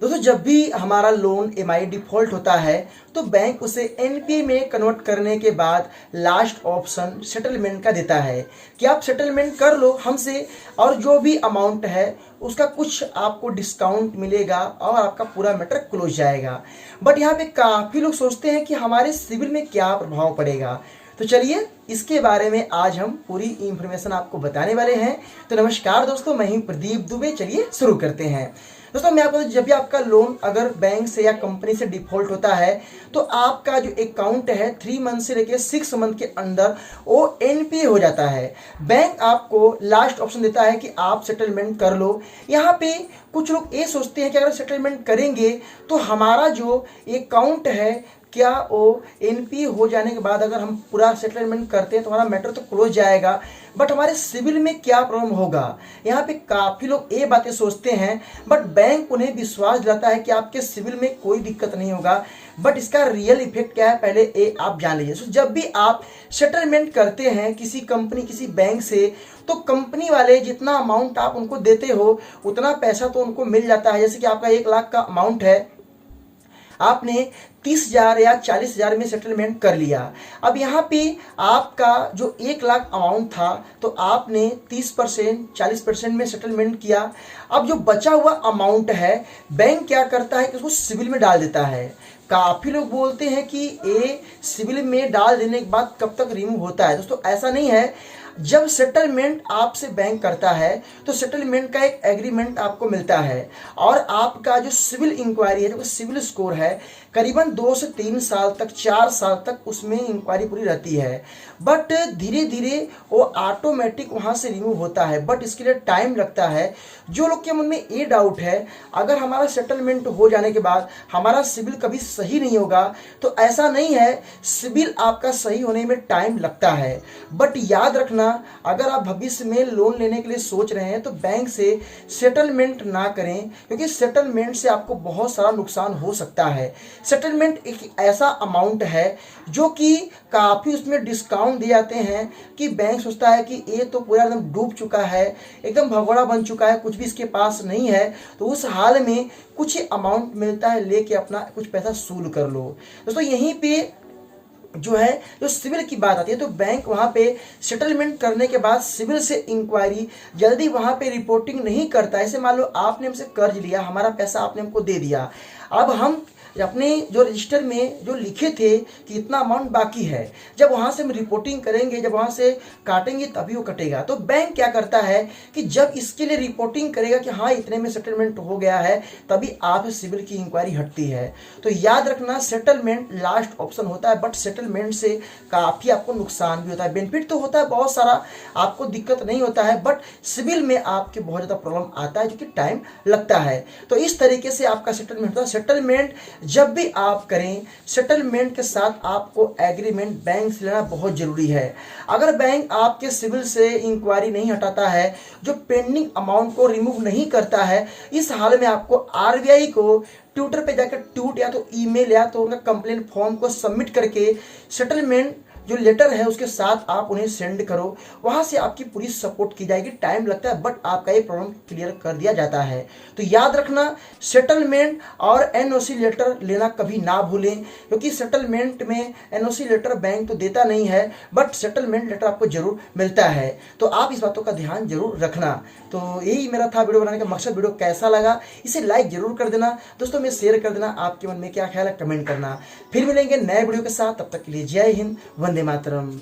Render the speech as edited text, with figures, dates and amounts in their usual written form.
दोस्तों जब भी हमारा लोन ईएमआई डिफॉल्ट होता है तो बैंक उसे एनपीए में कन्वर्ट करने के बाद लास्ट ऑप्शन सेटलमेंट का देता है कि आप सेटलमेंट कर लो हमसे और जो भी अमाउंट है उसका कुछ आपको डिस्काउंट मिलेगा और आपका पूरा मैटर क्लोज जाएगा। बट यहाँ पे काफ़ी लोग सोचते हैं कि हमारे सिविल में क्या प्रभाव पड़ेगा। तो चलिए इसके बारे में आज हम पूरी इंफॉर्मेशन आपको बताने वाले हैं। तो नमस्कार दोस्तों, मैं ही प्रदीप दुबे। चलिए शुरू करते हैं। दोस्तों मैं आपको जब भी आपका लोन अगर बैंक से या कंपनी से डिफॉल्ट होता है तो आपका जो अकाउंट है 3 मंथ से लेकर 6 मंथ के अंदर वो एनपीए हो जाता है। बैंक आपको लास्ट ऑप्शन देता है कि आप सेटलमेंट कर लो। यहाँ पे कुछ लोग ये सोचते हैं कि अगर सेटलमेंट करेंगे तो हमारा जो अकाउंट है क्या वो एनपीए हो जाने के बाद अगर हम पूरा सेटलमेंट करते हैं तो हमारा मैटर तो क्लोज जाएगा, बट हमारे सिविल में क्या प्रॉब्लम होगा। यहाँ पे काफ़ी लोग ये बातें सोचते हैं, बट बैंक उन्हें विश्वास दिलाता है कि आपके सिविल में कोई दिक्कत नहीं होगा। बट इसका रियल इफेक्ट क्या है पहले ये आप जान लीजिए। तो जब भी आप सेटलमेंट करते हैं किसी कंपनी किसी बैंक से तो कंपनी वाले जितना अमाउंट आप उनको देते हो उतना पैसा तो उनको मिल जाता है। जैसे कि आपका 1 लाख का अमाउंट है, आपने 30,000 या 40,000 में सेटलमेंट कर लिया। अब यहाँ पे आपका जो 1 लाख अमाउंट था तो आपने 30% 40% में सेटलमेंट किया। अब जो बचा हुआ अमाउंट है बैंक क्या करता है कि उसको सिविल में डाल देता है। काफ़ी लोग बोलते हैं कि ये सिविल में डाल देने के बाद कब तक रिमूव होता है। दोस्तों ऐसा नहीं है। जब सेटलमेंट आपसे बैंक करता है तो सेटलमेंट का एक एग्रीमेंट आपको मिलता है और आपका जो सिविल इंक्वायरी है, जो सिविल स्कोर है, करीबन 2 से 3 साल तक 4 साल तक उसमें इंक्वायरी पूरी रहती है। बट धीरे धीरे वो ऑटोमेटिक वहाँ से रिमूव होता है, बट इसके लिए टाइम लगता है। जो लोग के मन में ये डाउट है अगर हमारा सेटलमेंट हो जाने के बाद हमारा सिविल कभी सही नहीं होगा, तो ऐसा नहीं है। सिविल आपका सही होने में टाइम लगता है, बट याद रखना अगर आप भविष्य में लोन लेने के लिए सोच रहे हैं तो बैंक से सेटलमेंट ना करें, क्योंकि सेटलमेंट से आपको बहुत सारा नुकसान हो सकता है। सेटलमेंट एक ऐसा अमाउंट है जो कि काफ़ी उसमें डिस्काउंट दिए जाते हैं कि बैंक सोचता है कि ये तो पूरा एकदम डूब चुका है, एकदम भगोड़ा बन चुका है, कुछ भी इसके पास नहीं है, तो उस हाल में कुछ अमाउंट मिलता है, लेके अपना कुछ पैसा सूल कर लो। दोस्तों यहीं पे जो है जो सिविल की बात आती है तो बैंक वहाँ पे सेटलमेंट करने के बाद सिविल से इंक्वायरी जल्दी वहाँ पे रिपोर्टिंग नहीं करता है। ऐसे मान लो आपने हमसे कर्ज लिया, हमारा पैसा आपने हमको दे दिया, अब हम अपने जो रजिस्टर में जो लिखे थे कि इतना अमाउंट बाकी है, जब वहाँ से हम रिपोर्टिंग करेंगे, जब वहाँ से काटेंगे तभी वो कटेगा। तो बैंक क्या करता है कि जब इसके लिए रिपोर्टिंग करेगा कि हाँ इतने में सेटलमेंट हो गया है, तभी आप सिविल की इंक्वायरी हटती है। तो याद रखना सेटलमेंट लास्ट ऑप्शन होता है, बट सेटलमेंट से काफ़ी आपको नुकसान भी होता है। बेनिफिट तो होता है बहुत सारा, आपको दिक्कत नहीं होता है, बट सिविल में आपके बहुत ज़्यादा प्रॉब्लम आता है जो कि टाइम लगता है। तो इस तरीके से आपका सेटलमेंट होता है। सेटलमेंट जब भी आप करें, सेटलमेंट के साथ आपको एग्रीमेंट बैंक से लेना बहुत जरूरी है। अगर बैंक आपके सिविल से इंक्वायरी नहीं हटाता है, जो पेंडिंग अमाउंट को रिमूव नहीं करता है, इस हाल में आपको आरबीआई को ट्विटर पे जाकर ट्वीट या तो ईमेल या तो उनका कंप्लेंट फॉर्म को सबमिट करके सेटलमेंट जो लेटर है उसके साथ आप उन्हें सेंड करो, वहां से आपकी पूरी सपोर्ट की जाएगी। टाइम लगता है बट आपका ये प्रॉब्लम क्लियर कर दिया जाता है। तो याद रखना सेटलमेंट और एनओसी लेटर लेना कभी ना भूलें, क्योंकि सेटलमेंट में एनओसी लेटर बैंक तो देता नहीं है, बट सेटलमेंट लेटर आपको जरूर मिलता है। तो आप इस बातों का ध्यान जरूर रखना। तो यही मेरा था वीडियो बनाने का मकसद। वीडियो कैसा लगा इसे लाइक जरूर कर देना, दोस्तों में शेयर कर देना, आपके मन में क्या ख्याल है कमेंट करना। फिर मिलेंगे नए वीडियो के साथ, तब तक के लिए जय हिंद, वंदे मातरम।